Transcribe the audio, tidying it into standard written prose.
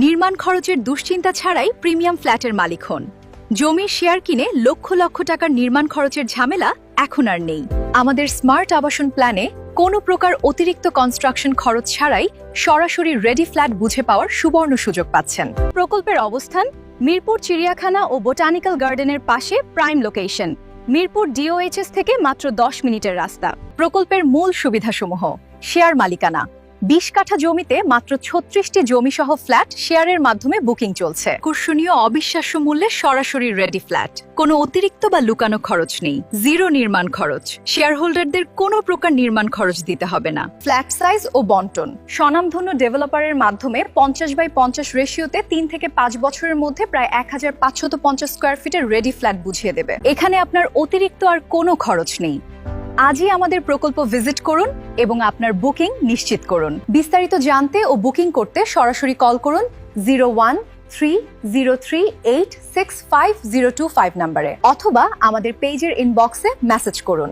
নির্মাণ খরচের দুশ্চিন্তা ছাড়াই প্রিমিয়াম ফ্ল্যাটের মালিক হন। জমির শেয়ার কিনে লক্ষ লক্ষ টাকার নির্মাণ খরচের ঝামেলা এখন আর নেই। আমাদের স্মার্ট আবাসন প্ল্যানে কোনো প্রকার অতিরিক্ত কনস্ট্রাকশন খরচ ছাড়াই সরাসরি রেডি ফ্ল্যাট বুঝে পাওয়ার সুবর্ণ সুযোগ পাচ্ছেন। প্রকল্পের অবস্থান মিরপুর চিড়িয়াখানা ও বোটানিক্যাল গার্ডেনের পাশে প্রাইম লোকেশন। মিরপুর ডিওএইচএস থেকে মাত্র 10 মিনিটের রাস্তা। প্রকল্পের মূল সুবিধাসমূহ: শেয়ার মালিকানা, 20 কাঠা জমিতে মাত্র 36টি জমিসহ ফ্ল্যাট শেয়ারের মাধ্যমে বুকিং চলছে। আকর্ষণীয় অবিশ্বাস্য মূল্যে সরাসরি রেডি ফ্ল্যাট, কোনো অতিরিক্ত বা লুকানো খরচ নেই, জিরো নির্মাণ খরচ, শেয়ার হোল্ডারদের কোনো প্রকার নির্মাণ খরচ দিতে হবে না। ফ্ল্যাট সাইজ ও বন্টন: স্বনামধন্য ডেভেলপারের মাধ্যমে 50/50 রেশিওতে 3 থেকে 5 বছরের মধ্যে প্রায় 1550 স্কয়ার ফিটের রেডি ফ্ল্যাট বুঝিয়ে দেবে। এখানে আপনার অতিরিক্ত আর কোনো খরচ নেই। আজই আমাদের প্রকল্প ভিজিট করুন এবং আপনার বুকিং নিশ্চিত করুন। বিস্তারিত জানতে ও বুকিং করতে সরাসরি কল করুন 01303865 025 নম্বরে, অথবা আমাদের পেজের ইনবক্সে মেসেজ করুন।